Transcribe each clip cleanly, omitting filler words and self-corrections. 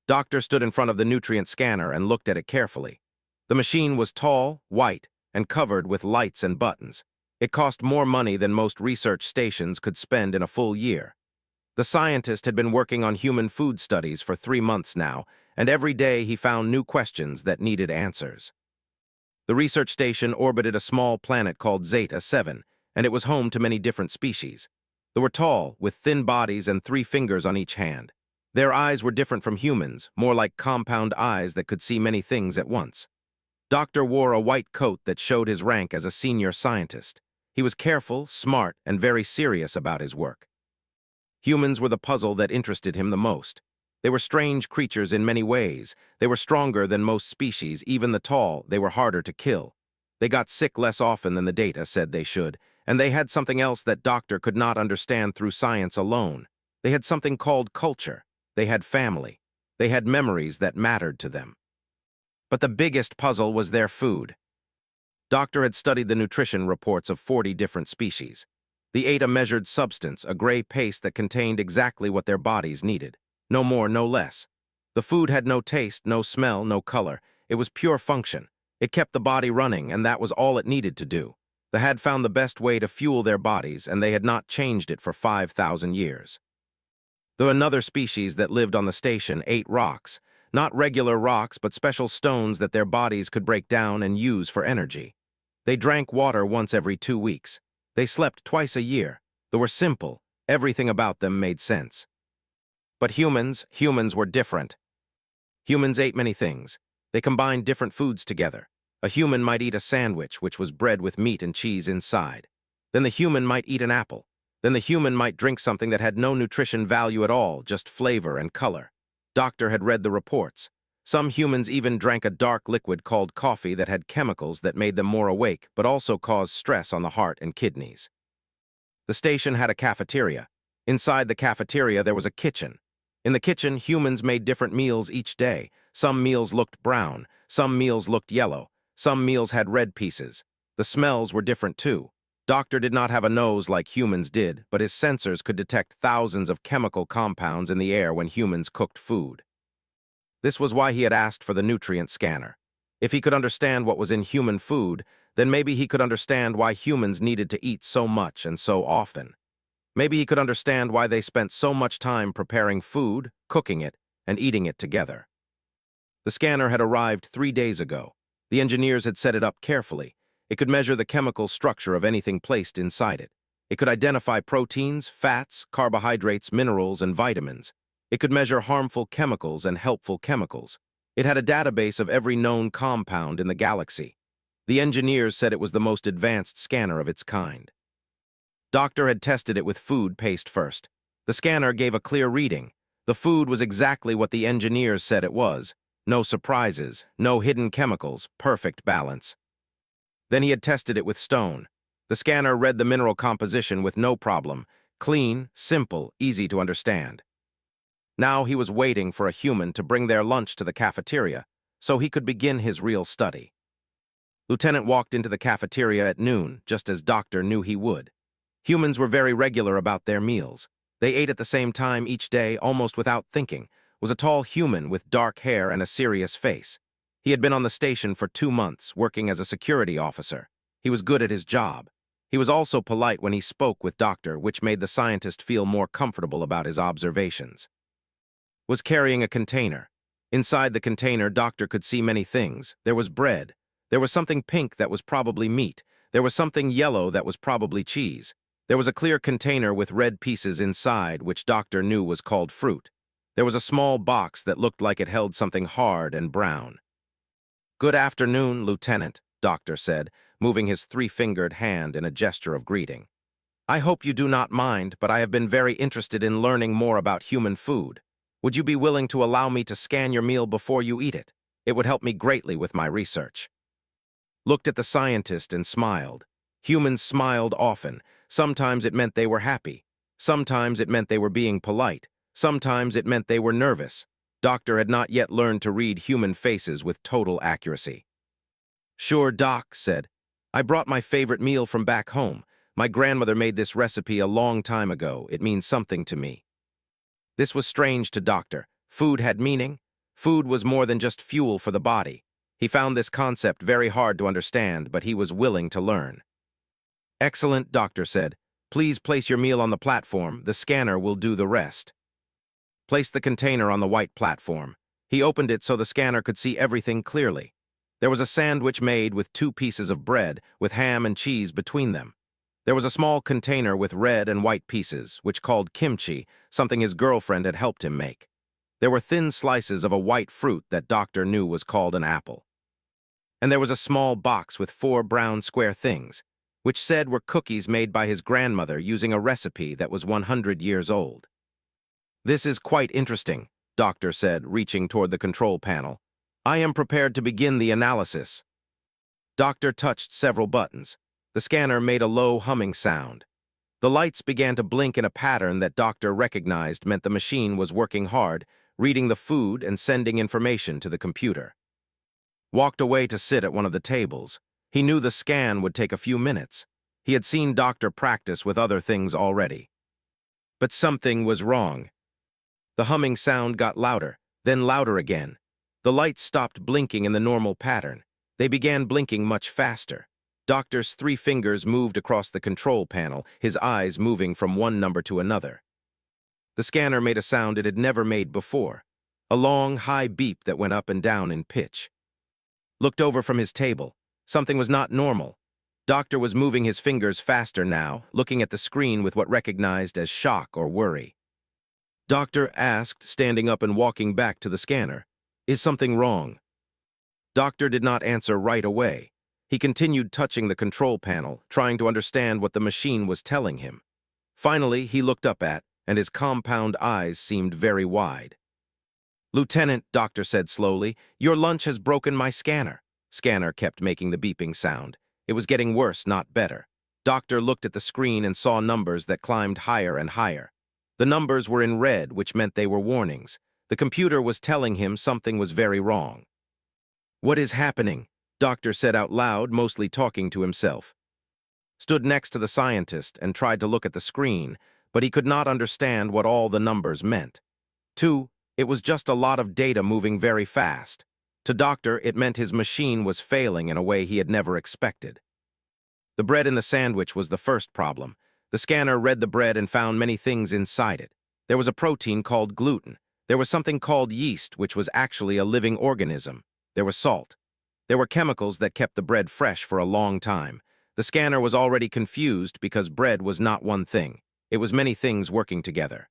Doctor stood in front of the nutrient scanner and looked at it carefully. The machine was tall, white, and covered with lights and buttons. It cost more money than most research stations could spend in a full year. The scientist had been working on human food studies for 3 months now, and every day he found new questions that needed answers. The research station orbited a small planet called Zeta 7, and it was home to many different species. They were tall, with thin bodies and 3 fingers on each hand. Their eyes were different from humans, more like compound eyes that could see many things at once. Doctor wore a white coat that showed his rank as a senior scientist. He was careful, smart, and very serious about his work. Humans were the puzzle that interested him the most. They were strange creatures in many ways. They were stronger than most species, even the tall. They were harder to kill. They got sick less often than the data said they should, and they had something else that Doctor could not understand through science alone. They had something called culture. They had family. They had memories that mattered to them. But the biggest puzzle was their food. Doctor had studied the nutrition reports of 40 different species. They ate a measured substance, a gray paste that contained exactly what their bodies needed. No more, no less. The food had no taste, no smell, no color. It was pure function. It kept the body running, and that was all it needed to do. They had found the best way to fuel their bodies, and they had not changed it for 5,000 years. Though another species that lived on the station ate rocks, not regular rocks, but special stones that their bodies could break down and use for energy. They drank water once every 2 weeks. They slept twice a year. They were simple. Everything about them made sense. But humans were different. Humans ate many things. They combined different foods together. A human might eat a sandwich, which was bread with meat and cheese inside. Then the human might eat an apple. Then the human might drink something that had no nutrition value at all, just flavor and color. Doctor had read the reports. Some humans even drank a dark liquid called coffee that had chemicals that made them more awake, but also caused stress on the heart and kidneys. The station had a cafeteria. Inside the cafeteria, there was a kitchen. In the kitchen, humans made different meals each day. Some meals looked brown, some meals looked yellow, some meals had red pieces. The smells were different too. Doctor did not have a nose like humans did, but his sensors could detect thousands of chemical compounds in the air when humans cooked food. This was why he had asked for the nutrient scanner. If he could understand what was in human food, then maybe he could understand why humans needed to eat so much and so often. Maybe he could understand why they spent so much time preparing food, cooking it, and eating it together. The scanner had arrived 3 days ago. The engineers had set it up carefully. It could measure the chemical structure of anything placed inside it. It could identify proteins, fats, carbohydrates, minerals, and vitamins. It could measure harmful chemicals and helpful chemicals. It had a database of every known compound in the galaxy. The engineers said it was the most advanced scanner of its kind. Doctor had tested it with food paste first. The scanner gave a clear reading. The food was exactly what the engineers said it was. No surprises, no hidden chemicals, perfect balance. Then he had tested it with stone. The scanner read the mineral composition with no problem. Clean, simple, easy to understand. Now he was waiting for a human to bring their lunch to the cafeteria, so he could begin his real study. Lieutenant walked into the cafeteria at noon, just as Doctor knew he would. Humans were very regular about their meals. They ate at the same time each day, almost without thinking. Was a tall human with dark hair and a serious face. He had been on the station for 2 months, working as a security officer. He was good at his job. He was also polite when he spoke with Doctor, which made the scientist feel more comfortable about his observations. Was carrying a container. Inside the container, Doctor could see many things. There was bread. There was something pink that was probably meat. There was something yellow that was probably cheese. There was a clear container with red pieces inside, which Doctor knew was called fruit. There was a small box that looked like it held something hard and brown. "Good afternoon, Lieutenant," Doctor said, moving his 3-fingered hand in a gesture of greeting. "I hope you do not mind, but I have been very interested in learning more about human food. Would you be willing to allow me to scan your meal before you eat it? It would help me greatly with my research." Looked at the scientist and smiled. Humans smiled often. Sometimes it meant they were happy. Sometimes it meant they were being polite. Sometimes it meant they were nervous. Doctor had not yet learned to read human faces with total accuracy. "Sure, Doc," said. "I brought my favorite meal from back home. My grandmother made this recipe a long time ago. It means something to me." This was strange to Doctor. Food had meaning. Food was more than just fuel for the body. He found this concept very hard to understand, but he was willing to learn. "Excellent," Doctor said. "Please place your meal on the platform. The scanner will do the rest." Place the container on the white platform. He opened it so the scanner could see everything clearly. There was a sandwich made with 2 pieces of bread, with ham and cheese between them. There was a small container with red and white pieces, which called kimchi, something his girlfriend had helped him make. There were thin slices of a white fruit that Doctor knew was called an apple. And there was a small box with 4 brown square things, which said were cookies made by his grandmother using a recipe that was 100 years old. "This is quite interesting," Doctor said, reaching toward the control panel. "I am prepared to begin the analysis." Doctor touched several buttons. The scanner made a low humming sound. The lights began to blink in a pattern that Doctor recognized meant the machine was working hard, reading the food and sending information to the computer. Walked away to sit at one of the tables. He knew the scan would take a few minutes. He had seen Doctor practice with other things already. But something was wrong. The humming sound got louder, then louder again. The lights stopped blinking in the normal pattern. They began blinking much faster. Doctor's 3 fingers moved across the control panel, his eyes moving from one number to another. The scanner made a sound it had never made before, a long, high beep that went up and down in pitch. Looked over from his table. Something was not normal. Doctor was moving his fingers faster now, looking at the screen with what recognized as shock or worry. Doctor asked, standing up and walking back to the scanner, "Is something wrong?" Doctor did not answer right away. He continued touching the control panel, trying to understand what the machine was telling him. Finally, he looked up and his compound eyes seemed very wide. "Lieutenant," Doctor said slowly, "your lunch has broken my scanner." Scanner kept making the beeping sound. It was getting worse, not better. Doctor looked at the screen and saw numbers that climbed higher and higher. The numbers were in red, which meant they were warnings. The computer was telling him something was very wrong. "What is happening?" Doctor said out loud, mostly talking to himself. Stood next to the scientist and tried to look at the screen, but he could not understand what all the numbers meant. 2, it was just a lot of data moving very fast. To Doctor, it meant his machine was failing in a way he had never expected. The bread in the sandwich was the first problem. The scanner read the bread and found many things inside it. There was a protein called gluten. There was something called yeast, which was actually a living organism. There was salt. There were chemicals that kept the bread fresh for a long time. The scanner was already confused because bread was not one thing. It was many things working together.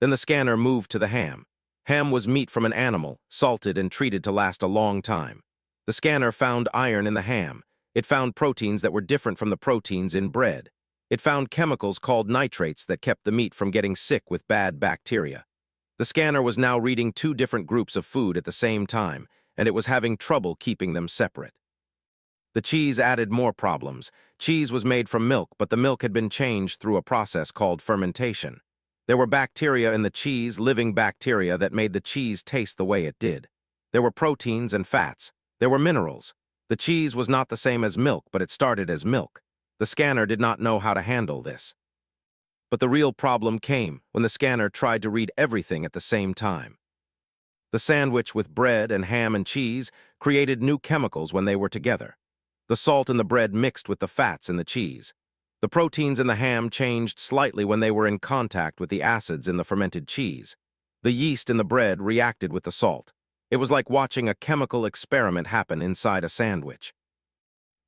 Then the scanner moved to the ham. Ham was meat from an animal, salted and treated to last a long time. The scanner found iron in the ham. It found proteins that were different from the proteins in bread. It found chemicals called nitrates that kept the meat from getting sick with bad bacteria. The scanner was now reading 2 different groups of food at the same time, and it was having trouble keeping them separate. The cheese added more problems. Cheese was made from milk, but the milk had been changed through a process called fermentation. There were bacteria in the cheese, living bacteria that made the cheese taste the way it did. There were proteins and fats. There were minerals. The cheese was not the same as milk, but it started as milk. The scanner did not know how to handle this. But the real problem came when the scanner tried to read everything at the same time. The sandwich with bread and ham and cheese created new chemicals when they were together. The salt in the bread mixed with the fats in the cheese. The proteins in the ham changed slightly when they were in contact with the acids in the fermented cheese. The yeast in the bread reacted with the salt. It was like watching a chemical experiment happen inside a sandwich.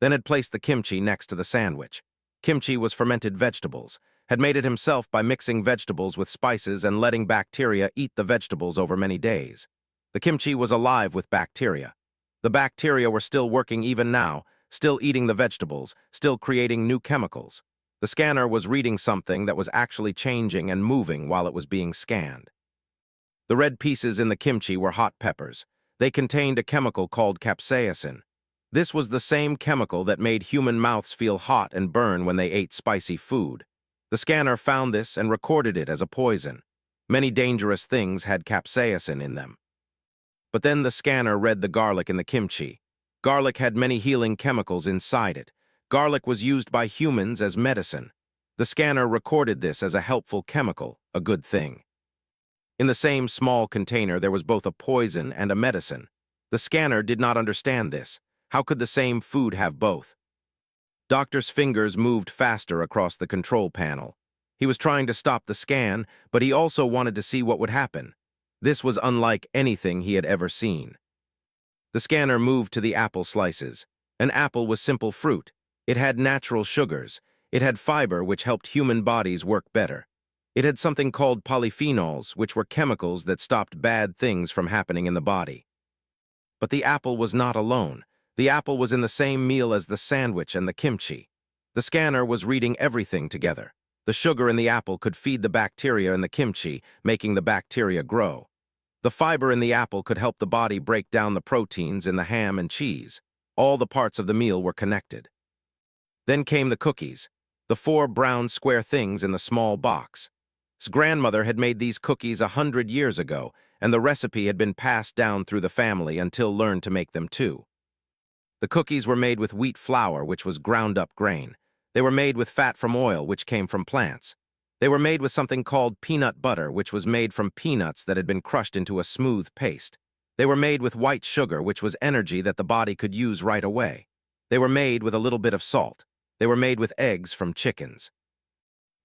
Then had placed the kimchi next to the sandwich. Kimchi was fermented vegetables, had made it himself by mixing vegetables with spices and letting bacteria eat the vegetables over many days. The kimchi was alive with bacteria. The bacteria were still working even now, still eating the vegetables, still creating new chemicals. The scanner was reading something that was actually changing and moving while it was being scanned. The red pieces in the kimchi were hot peppers. They contained a chemical called capsaicin. This was the same chemical that made human mouths feel hot and burn when they ate spicy food. The scanner found this and recorded it as a poison. Many dangerous things had capsaicin in them. But then the scanner read the garlic in the kimchi. Garlic had many healing chemicals inside it. Garlic was used by humans as medicine. The scanner recorded this as a helpful chemical, a good thing. In the same small container, there was both a poison and a medicine. The scanner did not understand this. How could the same food have both? Doctor's fingers moved faster across the control panel. He was trying to stop the scan, but he also wanted to see what would happen. This was unlike anything he had ever seen. The scanner moved to the apple slices. An apple was simple fruit. It had natural sugars. It had fiber, which helped human bodies work better. It had something called polyphenols, which were chemicals that stopped bad things from happening in the body. But the apple was not alone. The apple was in the same meal as the sandwich and the kimchi. The scanner was reading everything together. The sugar in the apple could feed the bacteria in the kimchi, making the bacteria grow. The fiber in the apple could help the body break down the proteins in the ham and cheese. All the parts of the meal were connected. Then came the cookies, the 4 brown square things in the small box. His grandmother had made these cookies 100 years ago, and the recipe had been passed down through the family until learned to make them too. The cookies were made with wheat flour, which was ground-up grain. They were made with fat from oil, which came from plants. They were made with something called peanut butter, which was made from peanuts that had been crushed into a smooth paste. They were made with white sugar, which was energy that the body could use right away. They were made with a little bit of salt. They were made with eggs from chickens.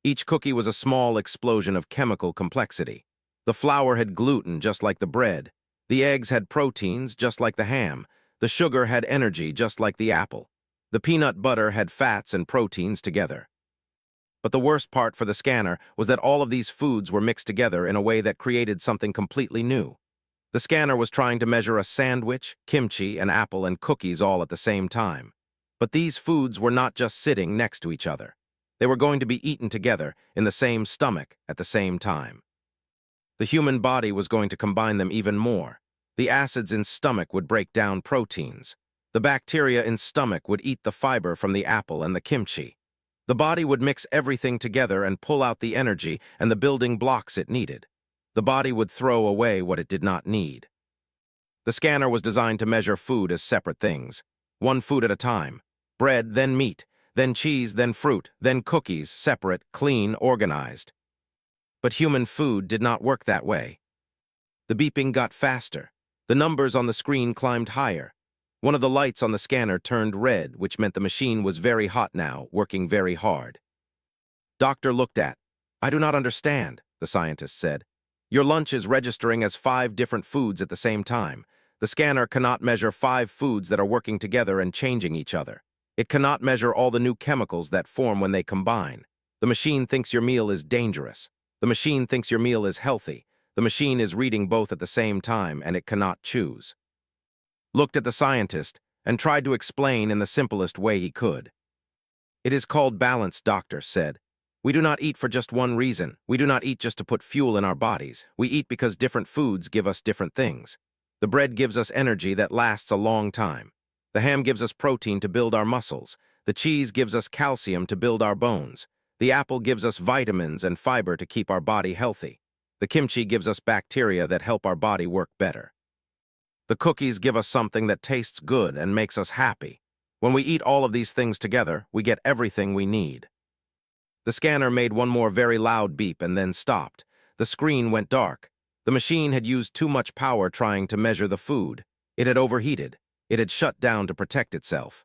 Each cookie was a small explosion of chemical complexity. The flour had gluten, just like the bread. The eggs had proteins, just like the ham. The sugar had energy, just like the apple. The peanut butter had fats and proteins together. But the worst part for the scanner was that all of these foods were mixed together in a way that created something completely new. The scanner was trying to measure a sandwich, kimchi, an apple, and cookies all at the same time. But these foods were not just sitting next to each other. They were going to be eaten together in the same stomach at the same time. The human body was going to combine them even more. The acids in stomach would break down proteins. The bacteria in stomach would eat the fiber from the apple and the kimchi. The body would mix everything together and pull out the energy and the building blocks it needed. The body would throw away what it did not need. The scanner was designed to measure food as separate things, one food at a time. Bread, then meat, then cheese, then fruit, then cookies, separate, clean, organized. But human food did not work that way. The beeping got faster. The numbers on the screen climbed higher. One of the lights on the scanner turned red, which meant the machine was very hot now, working very hard. Doctor looked at. "I do not understand," the scientist said. "Your lunch is registering as 5 different foods at the same time. The scanner cannot measure 5 foods that are working together and changing each other. It cannot measure all the new chemicals that form when they combine. The machine thinks your meal is dangerous. The machine thinks your meal is healthy. The machine is reading both at the same time, and it cannot choose." Looked at the scientist and tried to explain in the simplest way he could. "It is called balance," doctor said. "We do not eat for just one reason. We do not eat just to put fuel in our bodies. We eat because different foods give us different things. The bread gives us energy that lasts a long time. The ham gives us protein to build our muscles. The cheese gives us calcium to build our bones. The apple gives us vitamins and fiber to keep our body healthy. The kimchi gives us bacteria that help our body work better. The cookies give us something that tastes good and makes us happy. When we eat all of these things together, we get everything we need." The scanner made one more very loud beep and then stopped. The screen went dark. The machine had used too much power trying to measure the food. It had overheated. It had shut down to protect itself.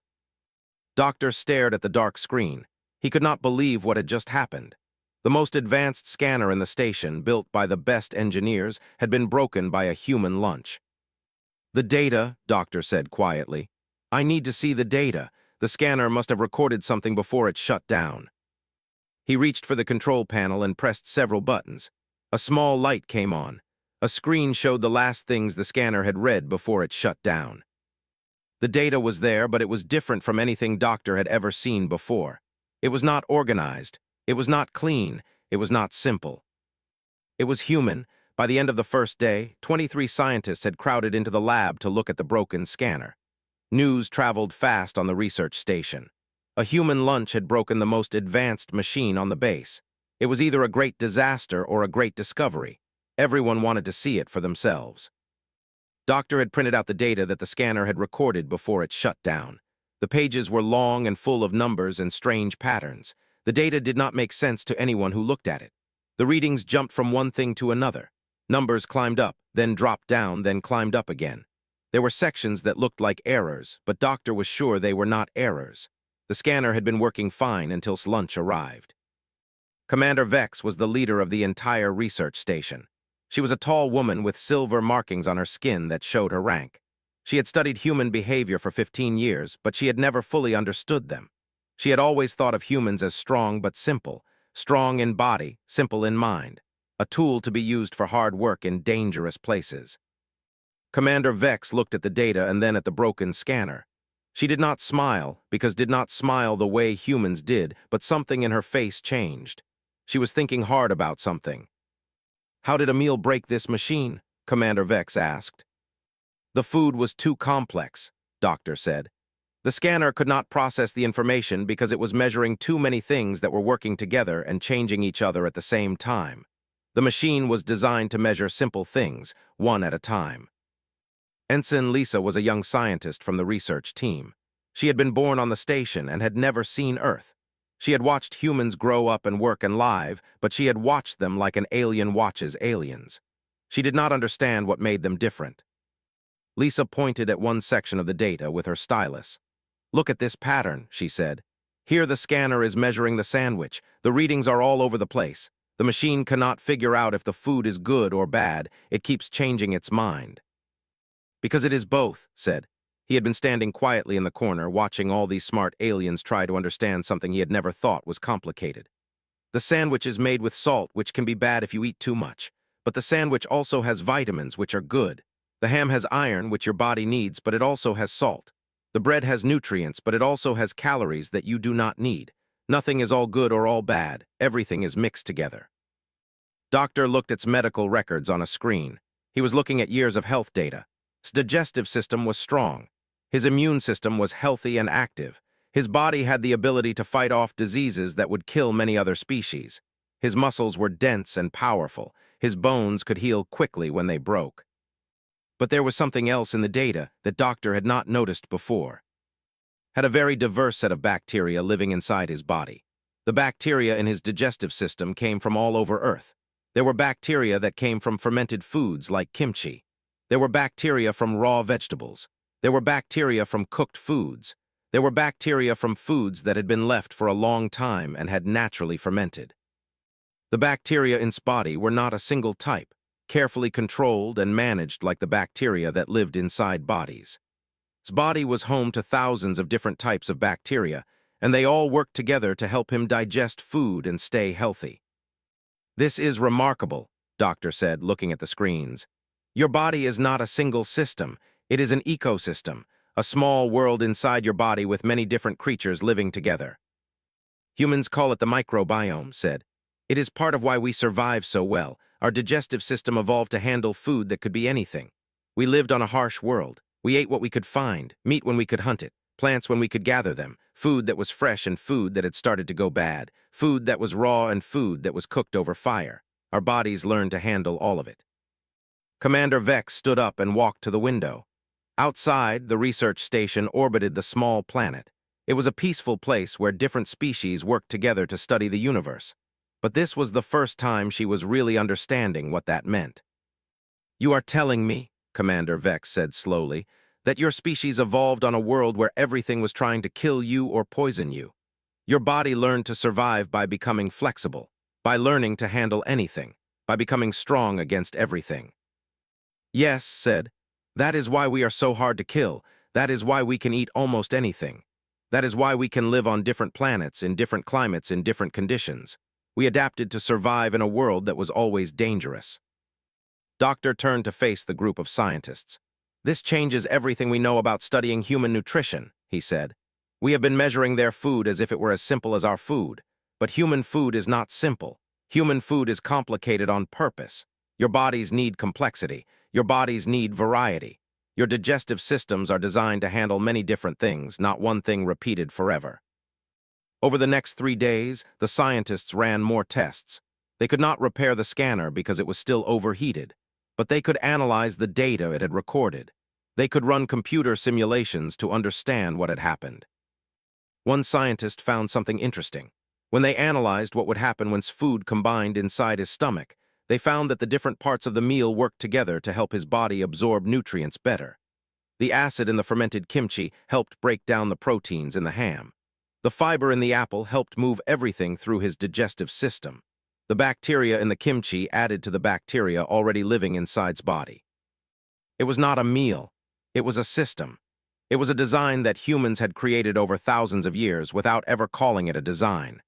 Doctor stared at the dark screen. He could not believe what had just happened. The most advanced scanner in the station, built by the best engineers, had been broken by a human lunch. "The data," Doctor said quietly. "I need to see the data. The scanner must have recorded something before it shut down." He reached for the control panel and pressed several buttons. A small light came on. A screen showed the last things the scanner had read before it shut down. The data was there, but it was different from anything Doctor had ever seen before. It was not organized. It was not clean. It was not simple. It was human. By the end of the first day, 23 scientists had crowded into the lab to look at the broken scanner. News traveled fast on the research station. A human lunch had broken the most advanced machine on the base. It was either a great disaster or a great discovery. Everyone wanted to see it for themselves. Doctor had printed out the data that the scanner had recorded before it shut down. The pages were long and full of numbers and strange patterns. The data did not make sense to anyone who looked at it. The readings jumped from one thing to another. Numbers climbed up, then dropped down, then climbed up again. There were sections that looked like errors, but Doctor was sure they were not errors. The scanner had been working fine until lunch arrived. Commander Vex was the leader of the entire research station. She was a tall woman with silver markings on her skin that showed her rank. She had studied human behavior for 15 years, but she had never fully understood them. She had always thought of humans as strong but simple, strong in body, simple in mind, a tool to be used for hard work in dangerous places. Commander Vex looked at the data and then at the broken scanner. She did not smile, because did not smile the way humans did, but something in her face changed. She was thinking hard about something. "How did Emil break this machine?" Commander Vex asked. "The food was too complex," Doctor said. "The scanner could not process the information because it was measuring too many things that were working together and changing each other at the same time. The machine was designed to measure simple things, one at a time." Ensign Lisa was a young scientist from the research team. She had been born on the station and had never seen Earth. She had watched humans grow up and work and live, but she had watched them like an alien watches aliens. She did not understand what made them different. Lisa pointed at one section of the data with her stylus. "Look at this pattern," she said. "Here the scanner is measuring the sandwich. The readings are all over the place. The machine cannot figure out if the food is good or bad. It keeps changing its mind." "Because it is both," said. He had been standing quietly in the corner, watching all these smart aliens try to understand something he had never thought was complicated. "The sandwich is made with salt, which can be bad if you eat too much. But the sandwich also has vitamins, which are good. The ham has iron, which your body needs, but it also has salt. The bread has nutrients, but it also has calories that you do not need. Nothing is all good or all bad. Everything is mixed together." Doctor looked at medical records on a screen. He was looking at years of health data. His digestive system was strong. His immune system was healthy and active. His body had the ability to fight off diseases that would kill many other species. His muscles were dense and powerful. His bones could heal quickly when they broke. But there was something else in the data that Doctor had not noticed before. Had a very diverse set of bacteria living inside his body. The bacteria in his digestive system came from all over Earth. There were bacteria that came from fermented foods like kimchi. There were bacteria from raw vegetables. There were bacteria from cooked foods. There were bacteria from foods that had been left for a long time and had naturally fermented. The bacteria in his body were not a single type, carefully controlled and managed like the bacteria that lived inside bodies. His body was home to thousands of different types of bacteria, and they all worked together to help him digest food and stay healthy. "This is remarkable," Doctor said, looking at the screens. "Your body is not a single system. It is an ecosystem, a small world inside your body with many different creatures living together." "Humans call it the microbiome," said. "It is part of why we survive so well. Our digestive system evolved to handle food that could be anything. We lived on a harsh world. We ate what we could find, meat when we could hunt it, plants when we could gather them, food that was fresh and food that had started to go bad, food that was raw and food that was cooked over fire. Our bodies learned to handle all of it." Commander Vex stood up and walked to the window. Outside, the research station orbited the small planet. It was a peaceful place where different species worked together to study the universe. But this was the first time she was really understanding what that meant. "You are telling me," Commander Vex said slowly, "that your species evolved on a world where everything was trying to kill you or poison you. Your body learned to survive by becoming flexible, by learning to handle anything, by becoming strong against everything." "Yes," said. "That is why we are so hard to kill. That is why we can eat almost anything. That is why we can live on different planets, in different climates, in different conditions. We adapted to survive in a world that was always dangerous." Doctor turned to face the group of scientists. "This changes everything we know about studying human nutrition," he said. "We have been measuring their food as if it were as simple as our food. But human food is not simple. Human food is complicated on purpose. Your bodies need complexity. Your bodies need variety. Your digestive systems are designed to handle many different things, not one thing repeated forever." Over the next 3 days, the scientists ran more tests. They could not repair the scanner because it was still overheated, but they could analyze the data it had recorded. They could run computer simulations to understand what had happened. One scientist found something interesting. When they analyzed what would happen when food combined inside his stomach, They found that the different parts of the meal worked together to help his body absorb nutrients better. The acid in the fermented kimchi helped break down the proteins in the ham. The fiber in the apple helped move everything through his digestive system. The bacteria in the kimchi added to the bacteria already living inside's body. It was not a meal. It was a system. It was a design that humans had created over thousands of years without ever calling it a design.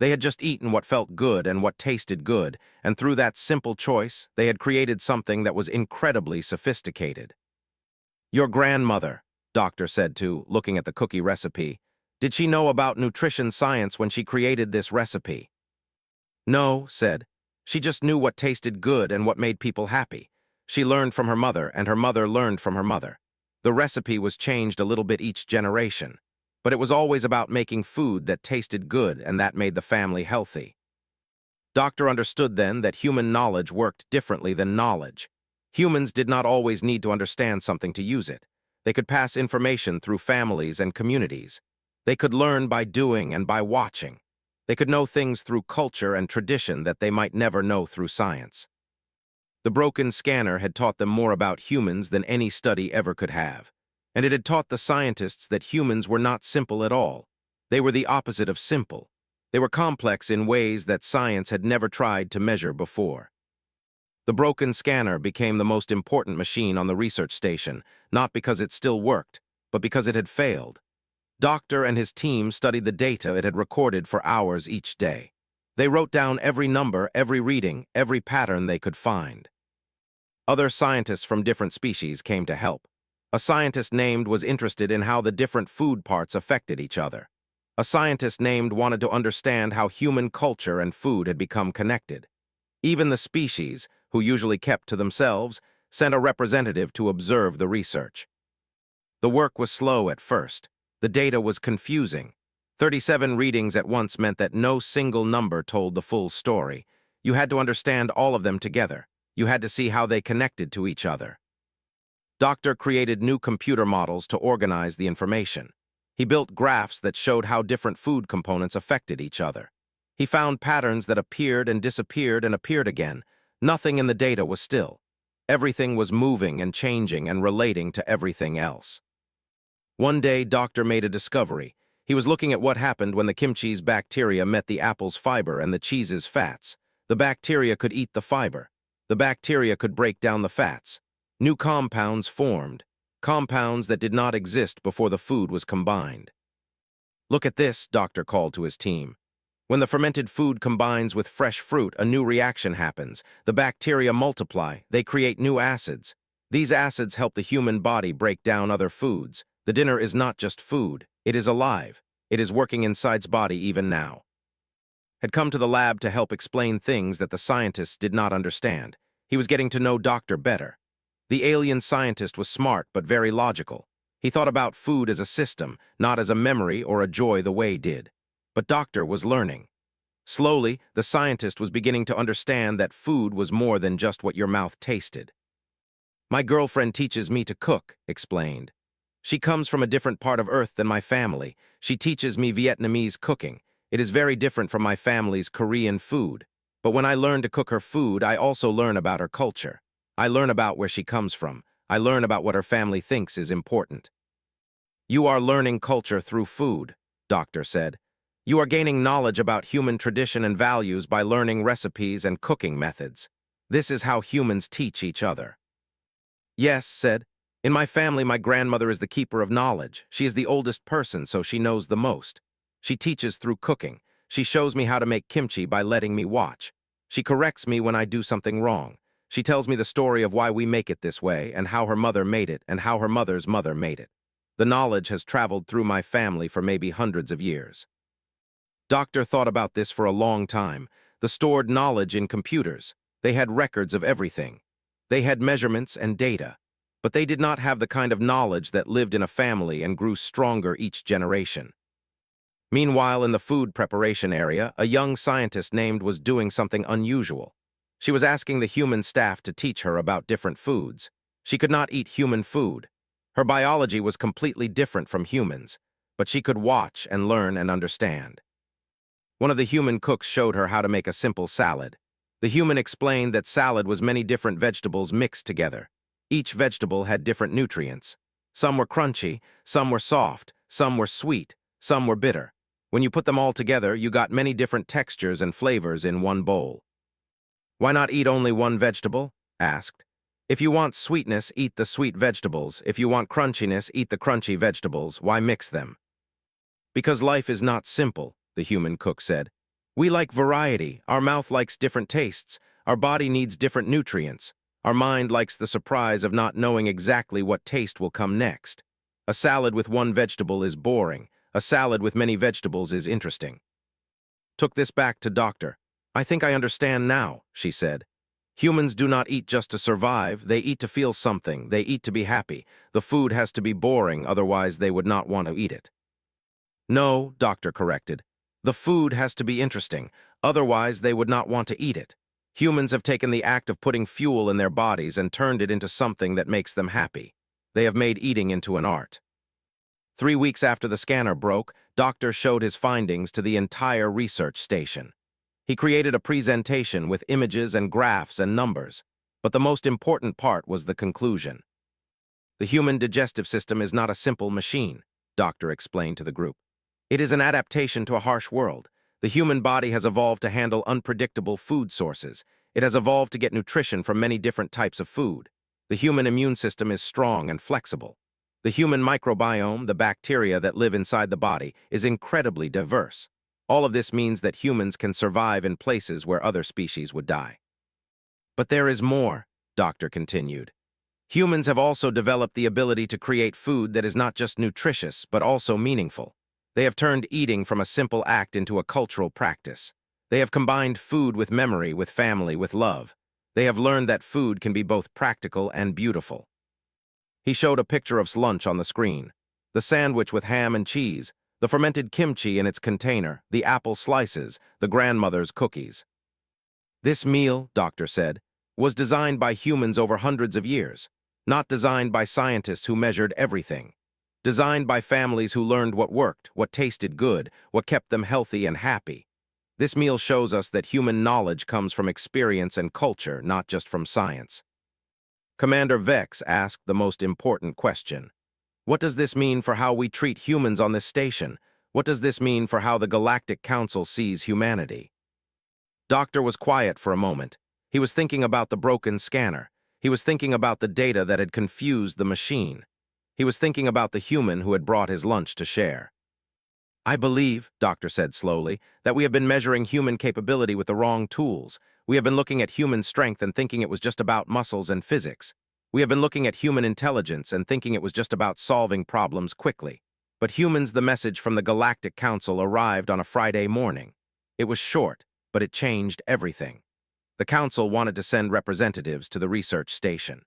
They had just eaten what felt good and what tasted good, and through that simple choice, they had created something that was incredibly sophisticated. Your grandmother, Doctor said to, looking at the cookie recipe. Did she know about nutrition science when she created this recipe? No, said. She just knew what tasted good and what made people happy. She learned from her mother, and her mother learned from her mother. The recipe was changed a little bit each generation, but it was always about making food that tasted good and that made the family healthy. Doctor understood then that human knowledge worked differently than knowledge. Humans did not always need to understand something to use it. They could pass information through families and communities. They could learn by doing and by watching. They could know things through culture and tradition that they might never know through science. The broken scanner had taught them more about humans than any study ever could have. And it had taught the scientists that humans were not simple at all. They were the opposite of simple. They were complex in ways that science had never tried to measure before. The broken scanner became the most important machine on the research station, not because it still worked, but because it had failed. Doctor and his team studied the data it had recorded for hours each day. They wrote down every number, every reading, every pattern they could find. Other scientists from different species came to help. A scientist named was interested in how the different food parts affected each other. A scientist named wanted to understand how human culture and food had become connected. Even the species, who usually kept to themselves, sent a representative to observe the research. The work was slow at first. The data was confusing. 37 readings at once meant that no single number told the full story. You had to understand all of them together. You had to see how they connected to each other. Doctor created new computer models to organize the information. He built graphs that showed how different food components affected each other. He found patterns that appeared and disappeared and appeared again. Nothing in the data was still. Everything was moving and changing and relating to everything else. One day, Doctor made a discovery. He was looking at what happened when the kimchi's bacteria met the apple's fiber and the cheese's fats. The bacteria could eat the fiber. The bacteria could break down the fats. New compounds formed. Compounds that did not exist before the food was combined. Look at this, Doctor called to his team. When the fermented food combines with fresh fruit, a new reaction happens. The bacteria multiply. They create new acids. These acids help the human body break down other foods. The dinner is not just food. It is alive. It is working inside's body even now. Had come to the lab to help explain things that the scientists did not understand. He was getting to know Doctor better. The alien scientist was smart but very logical. He thought about food as a system, not as a memory or a joy the way did. But Doctor was learning. Slowly, the scientist was beginning to understand that food was more than just what your mouth tasted. My girlfriend teaches me to cook, explained. She comes from a different part of Earth than my family. She teaches me Vietnamese cooking. It is very different from my family's Korean food. But when I learn to cook her food, I also learn about her culture. I learn about where she comes from. I learn about what her family thinks is important. You are learning culture through food, Doctor said. You are gaining knowledge about human tradition and values by learning recipes and cooking methods. This is how humans teach each other. Yes, said. In my family, my grandmother is the keeper of knowledge. She is the oldest person, so she knows the most. She teaches through cooking. She shows me how to make kimchi by letting me watch. She corrects me when I do something wrong. She tells me the story of why we make it this way and how her mother made it and how her mother's mother made it. The knowledge has traveled through my family for maybe hundreds of years. Doctor thought about this for a long time. The stored knowledge in computers. They had records of everything. They had measurements and data. But they did not have the kind of knowledge that lived in a family and grew stronger each generation. Meanwhile, in the food preparation area, a young scientist named was doing something unusual. She was asking the human staff to teach her about different foods. She could not eat human food. Her biology was completely different from humans, but she could watch and learn and understand. One of the human cooks showed her how to make a simple salad. The human explained that salad was many different vegetables mixed together. Each vegetable had different nutrients. Some were crunchy, some were soft, some were sweet, some were bitter. When you put them all together, you got many different textures and flavors in one bowl. Why not eat only one vegetable? Asked. If you want sweetness, eat the sweet vegetables. If you want crunchiness, eat the crunchy vegetables. Why mix them? Because life is not simple, the human cook said. We like variety. Our mouth likes different tastes. Our body needs different nutrients. Our mind likes the surprise of not knowing exactly what taste will come next. A salad with one vegetable is boring. A salad with many vegetables is interesting. Took this back to doctor. I think I understand now, she said. Humans do not eat just to survive. They eat to feel something. They eat to be happy. The food has to be boring, otherwise they would not want to eat it. No, doctor corrected. The food has to be interesting, otherwise they would not want to eat it. Humans have taken the act of putting fuel in their bodies and turned it into something that makes them happy. They have made eating into an art. 3 weeks after the scanner broke, Doctor showed his findings to the entire research station. He created a presentation with images and graphs and numbers, but the most important part was the conclusion. The human digestive system is not a simple machine, Doctor explained to the group. It is an adaptation to a harsh world. The human body has evolved to handle unpredictable food sources. It has evolved to get nutrition from many different types of food. The human immune system is strong and flexible. The human microbiome, the bacteria that live inside the body, is incredibly diverse. All of this means that humans can survive in places where other species would die. But there is more, Doctor continued. Humans have also developed the ability to create food that is not just nutritious, but also meaningful. They have turned eating from a simple act into a cultural practice. They have combined food with memory, with family, with love. They have learned that food can be both practical and beautiful. He showed a picture of lunch on the screen. The sandwich with ham and cheese, the fermented kimchi in its container, the apple slices, the grandmother's cookies. This meal, Doctor said, was designed by humans over hundreds of years, not designed by scientists who measured everything. Designed by families who learned what worked, what tasted good, what kept them healthy and happy. This meal shows us that human knowledge comes from experience and culture, not just from science. Commander Vex asked the most important question. What does this mean for how we treat humans on this station? What does this mean for how the Galactic Council sees humanity? Doctor was quiet for a moment. He was thinking about the broken scanner. He was thinking about the data that had confused the machine. He was thinking about the human who had brought his lunch to share. I believe, Doctor said slowly, that we have been measuring human capability with the wrong tools. We have been looking at human strength and thinking it was just about muscles and physics. We have been looking at human intelligence and thinking it was just about solving problems quickly. But humans, the message from the Galactic Council arrived on a Friday morning. It was short, but it changed everything. The Council wanted to send representatives to the research station.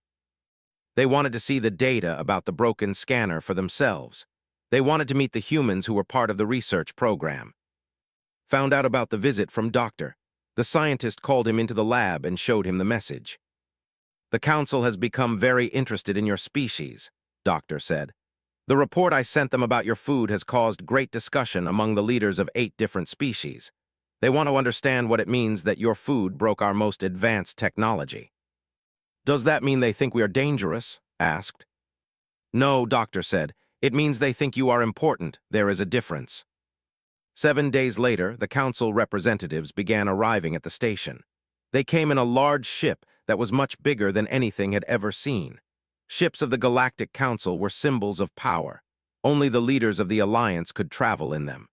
They wanted to see the data about the broken scanner for themselves. They wanted to meet the humans who were part of the research program. Found out about the visit from Doctor. The scientist called him into the lab and showed him the message. The Council has become very interested in your species, Doctor said. The report I sent them about your food has caused great discussion among the leaders of 8 different species. They want to understand what it means that your food broke our most advanced technology. Does that mean they think we are dangerous? Asked. No, Doctor said. It means they think you are important. There is a difference. 7 days later, the Council representatives began arriving at the station. They came in a large ship that was much bigger than anything had ever seen. Ships of the Galactic Council were symbols of power. Only the leaders of the Alliance could travel in them.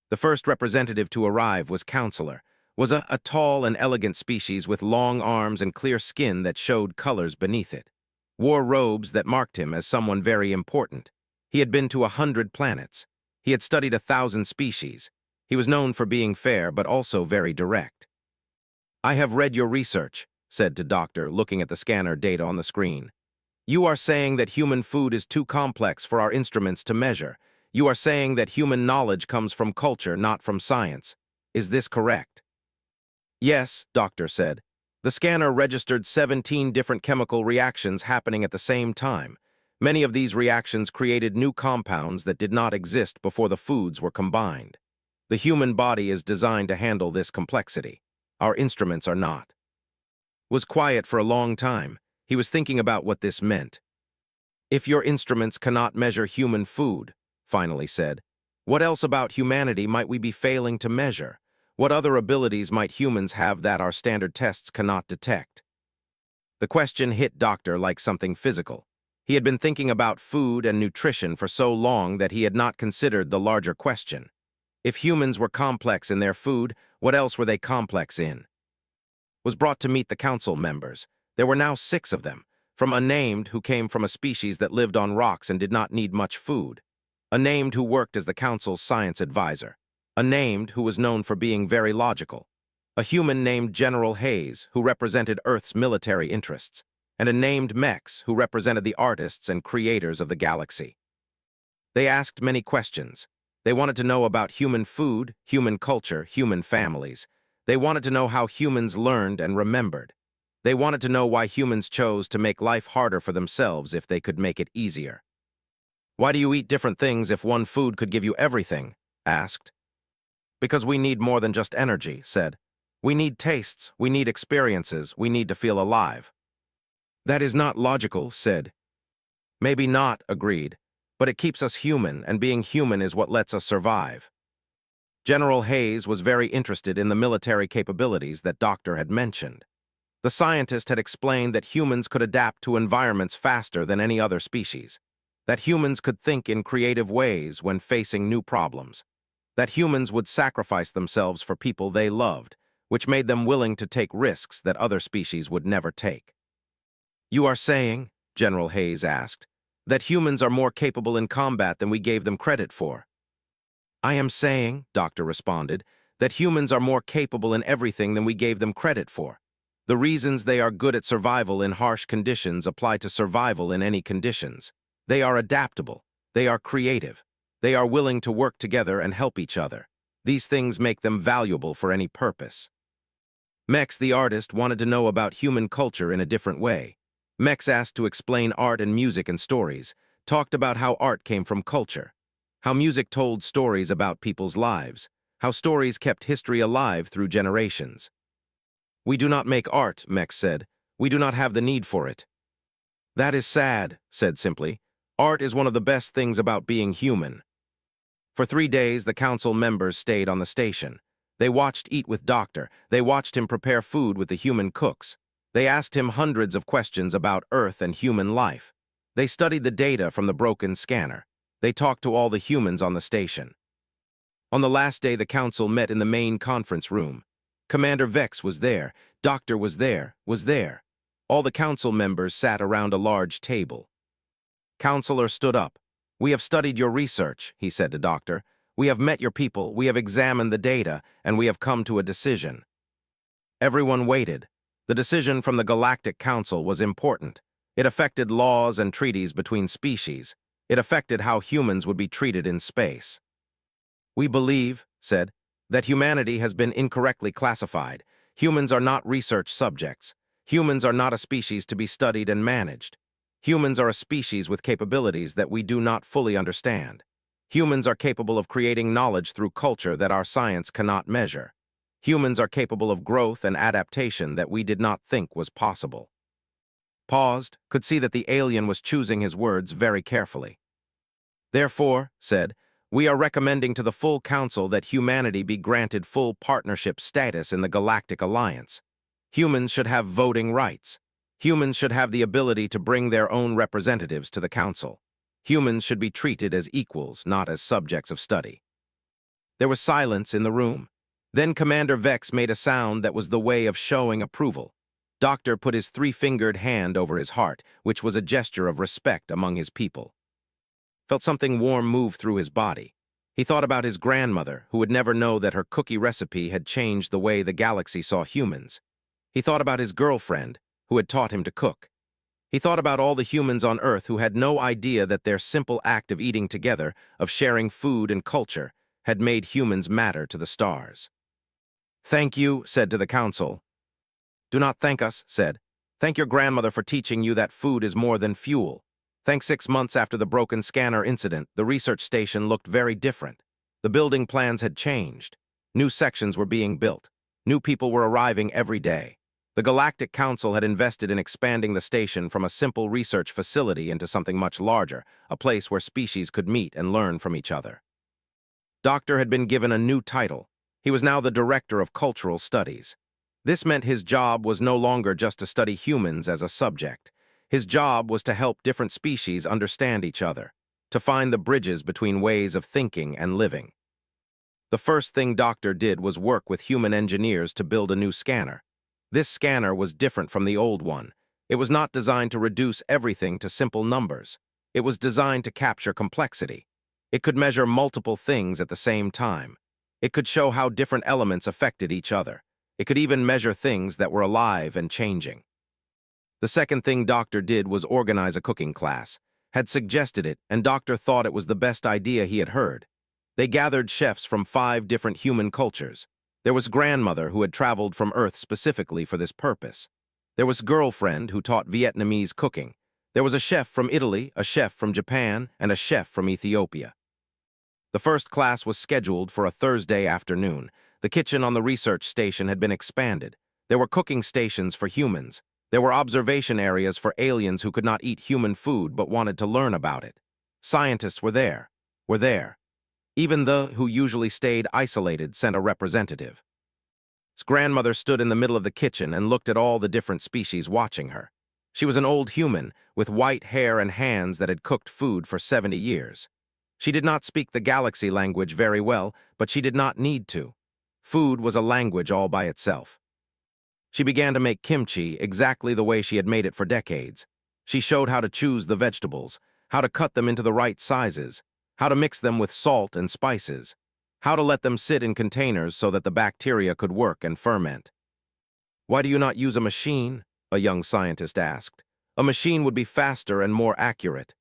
The first representative to arrive was Counselor, was a tall and elegant species with long arms and clear skin that showed colors beneath it. Wore robes that marked him as someone very important. He had been to 100 planets. He had studied 1,000 species. He was known for being fair but also very direct. I have read your research, said to Doctor, looking at the scanner data on the screen. You are saying that human food is too complex for our instruments to measure. You are saying that human knowledge comes from culture, not from science. Is this correct? Yes, Doctor said. The scanner registered 17 different chemical reactions happening at the same time. Many of these reactions created new compounds that did not exist before the foods were combined. The human body is designed to handle this complexity. Our instruments are not. Was quiet for a long time. He was thinking about what this meant. If your instruments cannot measure human food, finally said, what else about humanity might we be failing to measure? What other abilities might humans have that our standard tests cannot detect? The question hit Doctor like something physical. He had been thinking about food and nutrition for so long that he had not considered the larger question. If humans were complex in their food, what else were they complex in? Was brought to meet the council members. There were now 6 of them, from a named who came from a species that lived on rocks and did not need much food, a named who worked as the council's science advisor, a named who was known for being very logical, a human named General Hayes who represented Earth's military interests, and a named Mex who represented the artists and creators of the galaxy. They asked many questions. They wanted to know about human food, human culture, human families. They wanted to know how humans learned and remembered. They wanted to know why humans chose to make life harder for themselves if they could make it easier. Why do you eat different things if one food could give you everything? Asked. Because we need more than just energy, said. We need tastes, we need experiences, we need to feel alive. That is not logical, said. Maybe not, agreed, but it keeps us human, and being human is what lets us survive. General Hayes was very interested in the military capabilities that Doctor had mentioned. The scientist had explained that humans could adapt to environments faster than any other species, that humans could think in creative ways when facing new problems, that humans would sacrifice themselves for people they loved, which made them willing to take risks that other species would never take. You are saying, General Hayes asked, that humans are more capable in combat than we gave them credit for. I am saying, Doctor responded, that humans are more capable in everything than we gave them credit for. The reasons they are good at survival in harsh conditions apply to survival in any conditions. They are adaptable. They are creative. They are willing to work together and help each other. These things make them valuable for any purpose. Mex, the artist, wanted to know about human culture in a different way. Mex asked to explain art and music and stories, talked about how art came from culture, how music told stories about people's lives, how stories kept history alive through generations. We do not make art, Mex said. We do not have the need for it. That is sad, said simply. Art is one of the best things about being human. For 3 days, the council members stayed on the station. They watched Eat with Doctor. They watched him prepare food with the human cooks. They asked him hundreds of questions about Earth and human life. They studied the data from the broken scanner. They talked to all the humans on the station. On the last day, the council met in the main conference room. Commander Vex was there. Doctor was there. All the council members sat around a large table. Counselor stood up. We have studied your research, he said to Doctor. We have met your people, we have examined the data, and we have come to a decision. Everyone waited. The decision from the Galactic Council was important. It affected laws and treaties between species. It affected how humans would be treated in space. We believe, said, that humanity has been incorrectly classified. Humans are not research subjects. Humans are not a species to be studied and managed. Humans are a species with capabilities that we do not fully understand. Humans are capable of creating knowledge through culture that our science cannot measure. Humans are capable of growth and adaptation that we did not think was possible. Paused, could see that the alien was choosing his words very carefully. Therefore, said, we are recommending to the full council that humanity be granted full partnership status in the Galactic Alliance. Humans should have voting rights. Humans should have the ability to bring their own representatives to the council. Humans should be treated as equals, not as subjects of study. There was silence in the room. Then Commander Vex made a sound that was the way of showing approval. Doctor put his 3-fingered hand over his heart, which was a gesture of respect among his people. Felt something warm move through his body. He thought about his grandmother, who would never know that her cookie recipe had changed the way the galaxy saw humans. He thought about his girlfriend, who had taught him to cook. He thought about all the humans on Earth who had no idea that their simple act of eating together, of sharing food and culture, had made humans matter to the stars. Thank you, said to the council. Do not thank us, said. Thank your grandmother for teaching you that food is more than fuel. Thank 6 months after the broken scanner incident, the research station looked very different. The building plans had changed. New sections were being built. New people were arriving every day. The Galactic Council had invested in expanding the station from a simple research facility into something much larger, a place where species could meet and learn from each other. Doctor had been given a new title. He was now the Director of Cultural Studies. This meant his job was no longer just to study humans as a subject. His job was to help different species understand each other, to find the bridges between ways of thinking and living. The first thing Doctor did was work with human engineers to build a new scanner. This scanner was different from the old one. It was not designed to reduce everything to simple numbers. It was designed to capture complexity. It could measure multiple things at the same time. It could show how different elements affected each other. It could even measure things that were alive and changing. The second thing Doctor did was organize a cooking class. Had suggested it, and Doctor thought it was the best idea he had heard. They gathered chefs from 5 different human cultures. There was Grandmother, who had traveled from Earth specifically for this purpose. There was Girlfriend, who taught Vietnamese cooking. There was a chef from Italy, a chef from Japan, and a chef from Ethiopia. The first class was scheduled for a Thursday afternoon. The kitchen on the research station had been expanded. There were cooking stations for humans. There were observation areas for aliens who could not eat human food but wanted to learn about it. Scientists were there. Even the who usually stayed isolated sent a representative. His grandmother stood in the middle of the kitchen and looked at all the different species watching her. She was an old human with white hair and hands that had cooked food for 70 years. She did not speak the galaxy language very well, but she did not need to. Food was a language all by itself. She began to make kimchi exactly the way she had made it for decades. She showed how to choose the vegetables, how to cut them into the right sizes, how to mix them with salt and spices, how to let them sit in containers so that the bacteria could work and ferment. "Why do you not use a machine?" a young scientist asked. "A machine would be faster and more accurate."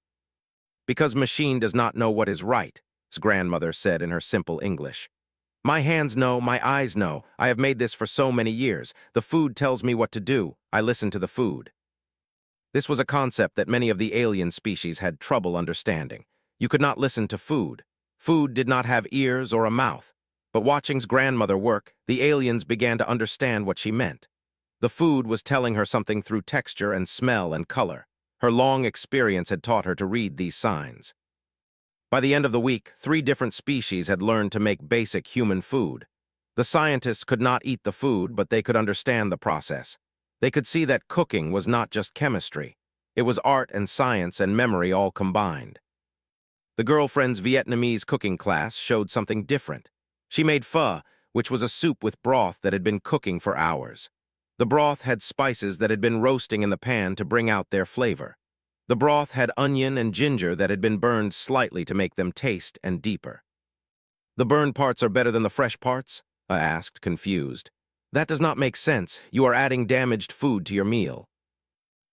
"Because machine does not know what is right," his grandmother said in her simple English. "My hands know, my eyes know. I have made this for so many years. The food tells me what to do. I listen to the food." This was a concept that many of the alien species had trouble understanding. You could not listen to food. Food did not have ears or a mouth. But watching's grandmother work, the aliens began to understand what she meant. The food was telling her something through texture and smell and color. Her long experience had taught her to read these signs. By the end of the week, 3 different species had learned to make basic human food. The scientists could not eat the food, but they could understand the process. They could see that cooking was not just chemistry. It was art and science and memory all combined. The girlfriend's Vietnamese cooking class showed something different. She made pho, which was a soup with broth that had been cooking for hours. The broth had spices that had been roasting in the pan to bring out their flavor. The broth had onion and ginger that had been burned slightly to make them taste and deeper. "The burned parts are better than the fresh parts?" I asked, confused. "That does not make sense. You are adding damaged food to your meal."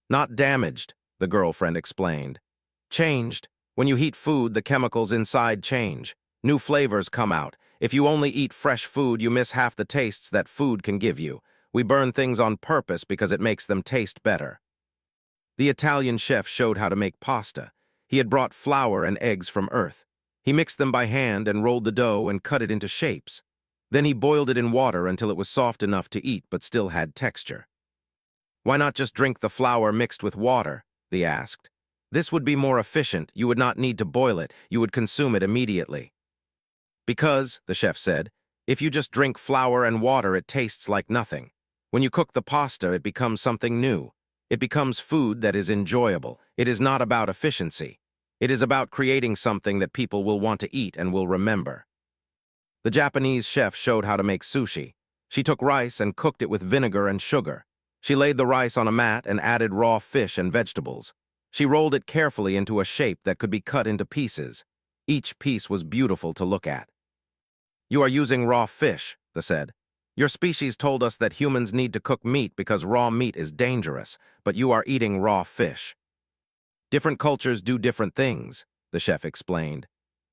"Not damaged," the girlfriend explained. "Changed. When you heat food, the chemicals inside change. New flavors come out. If you only eat fresh food, you miss half the tastes that food can give you. We burn things on purpose because it makes them taste better." The Italian chef showed how to make pasta. He had brought flour and eggs from Earth. He mixed them by hand and rolled the dough and cut it into shapes. Then he boiled it in water until it was soft enough to eat but still had texture. "Why not just drink the flour mixed with water?" they asked. "This would be more efficient. You would not need to boil it. You would consume it immediately." "Because," the chef said, "if you just drink flour and water, it tastes like nothing. When you cook the pasta, it becomes something new. It becomes food that is enjoyable. It is not about efficiency. It is about creating something that people will want to eat and will remember." The Japanese chef showed how to make sushi. She took rice and cooked it with vinegar and sugar. She laid the rice on a mat and added raw fish and vegetables. She rolled it carefully into a shape that could be cut into pieces. Each piece was beautiful to look at. "You are using raw fish," they said. "Your species told us that humans need to cook meat because raw meat is dangerous, but you are eating raw fish." "Different cultures do different things," the chef explained.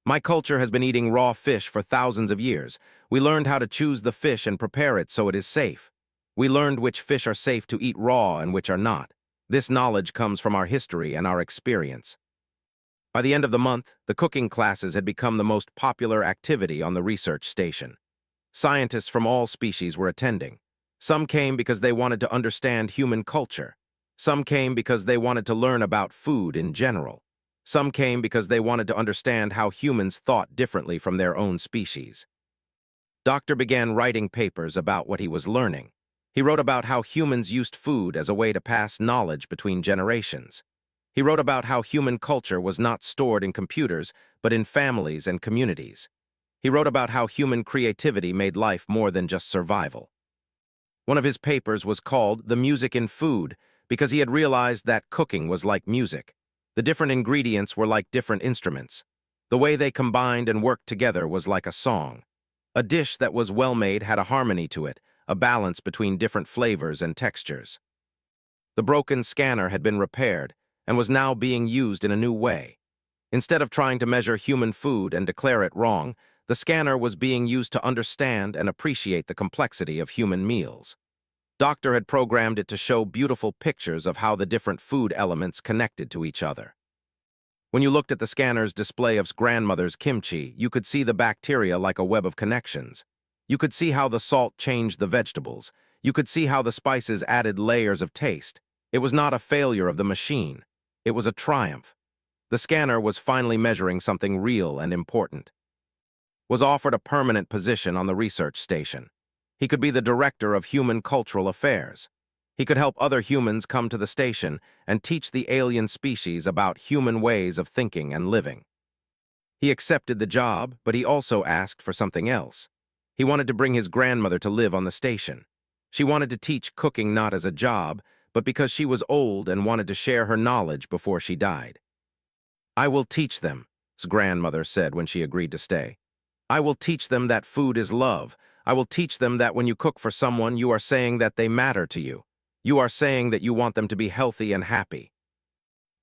"My culture has been eating raw fish for thousands of years. We learned how to choose the fish and prepare it so it is safe. We learned which fish are safe to eat raw and which are not. This knowledge comes from our history and our experience." By the end of the month, the cooking classes had become the most popular activity on the research station. Scientists from all species were attending. Some came because they wanted to understand human culture. Some came because they wanted to learn about food in general. Some came because they wanted to understand how humans thought differently from their own species. Doctor began writing papers about what he was learning. He wrote about how humans used food as a way to pass knowledge between generations. He wrote about how human culture was not stored in computers, but in families and communities. He wrote about how human creativity made life more than just survival. One of his papers was called The Music in Food because he had realized that cooking was like music. The different ingredients were like different instruments. The way they combined and worked together was like a song. A dish that was well-made had a harmony to it, a balance between different flavors and textures. The broken scanner had been repaired and was now being used in a new way. Instead of trying to measure human food and declare it wrong, the scanner was being used to understand and appreciate the complexity of human meals. Doctor had programmed it to show beautiful pictures of how the different food elements connected to each other. When you looked at the scanner's display of grandmother's kimchi, you could see the bacteria like a web of connections. You could see how the salt changed the vegetables. You could see how the spices added layers of taste. It was not a failure of the machine. It was a triumph. The scanner was finally measuring something real and important. Was offered a permanent position on the research station. He could be the director of human cultural affairs. He could help other humans come to the station and teach the alien species about human ways of thinking and living. He accepted the job, but he also asked for something else. He wanted to bring his grandmother to live on the station. She wanted to teach cooking not as a job, but because she was old and wanted to share her knowledge before she died. "I will teach them," his grandmother said when she agreed to stay. "I will teach them that food is love. I will teach them that when you cook for someone, you are saying that they matter to you. You are saying that you want them to be healthy and happy."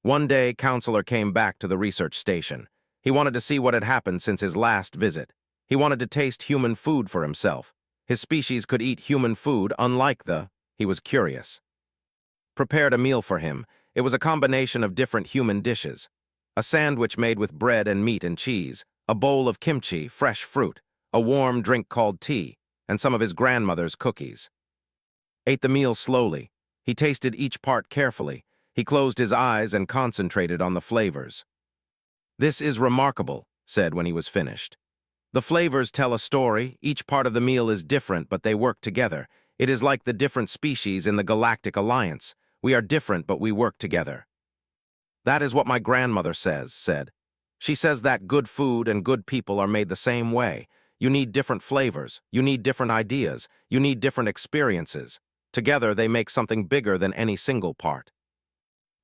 One day, Counselor came back to the research station. He wanted to see what had happened since his last visit. He wanted to taste human food for himself. His species could eat human food, unlike he was curious. Prepared a meal for him. It was a combination of different human dishes. A sandwich made with bread and meat and cheese, a bowl of kimchi, fresh fruit, a warm drink called tea, and some of his grandmother's cookies. Ate the meal slowly. He tasted each part carefully. He closed his eyes and concentrated on the flavors. "This is remarkable," said when he was finished. "The flavors tell a story. Each part of the meal is different, but they work together. It is like the different species in the Galactic Alliance. We are different, but we work together." "That is what my grandmother said. She says that good food and good people are made the same way. You need different flavors. You need different ideas. You need different experiences. Together, they make something bigger than any single part."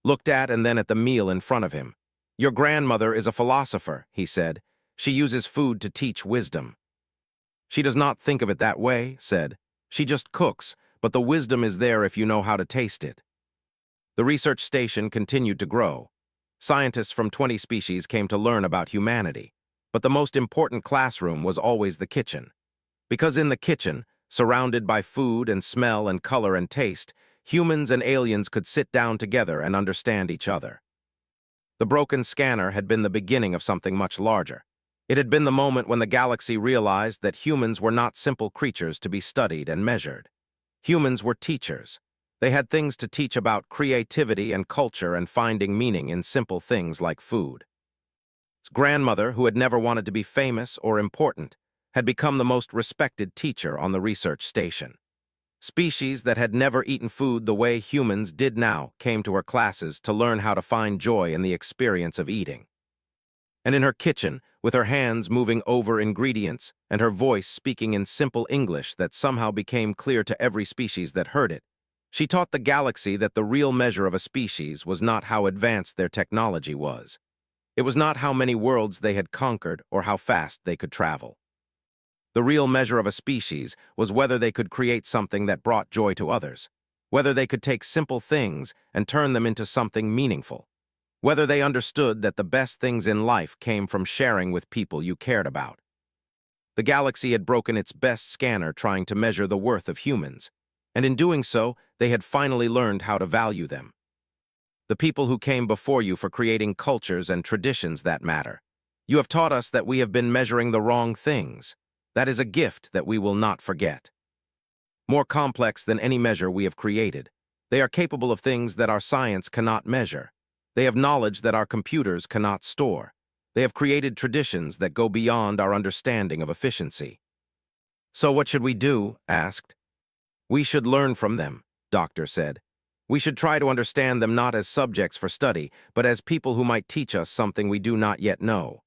Looked at and then at the meal in front of him. "Your grandmother is a philosopher," he said. "She uses food to teach wisdom." "She does not think of it that way," said. "She just cooks, but the wisdom is there if you know how to taste it." The research station continued to grow. Scientists from 20 species came to learn about humanity. But the most important classroom was always the kitchen. Because in the kitchen, surrounded by food and smell and color and taste, humans and aliens could sit down together and understand each other. The broken scanner had been the beginning of something much larger. It had been the moment when the galaxy realized that humans were not simple creatures to be studied and measured. Humans were teachers. They had things to teach about creativity and culture and finding meaning in simple things like food. His grandmother, who had never wanted to be famous or important, had become the most respected teacher on the research station. Species that had never eaten food the way humans did now came to her classes to learn how to find joy in the experience of eating. And in her kitchen, with her hands moving over ingredients and her voice speaking in simple English that somehow became clear to every species that heard it, she taught the galaxy that the real measure of a species was not how advanced their technology was. It was not how many worlds they had conquered or how fast they could travel. The real measure of a species was whether they could create something that brought joy to others, whether they could take simple things and turn them into something meaningful, whether they understood that the best things in life came from sharing with people you cared about. The galaxy had broken its best scanner trying to measure the worth of humans, and in doing so, they had finally learned how to value them. The people who came before you for creating cultures and traditions that matter. You have taught us that we have been measuring the wrong things. That is a gift that we will not forget. More complex than any measure we have created, they are capable of things that our science cannot measure. They have knowledge that our computers cannot store. They have created traditions that go beyond our understanding of efficiency. So what should we do? Asked. We should learn from them, Doctor said. We should try to understand them not as subjects for study, but as people who might teach us something we do not yet know.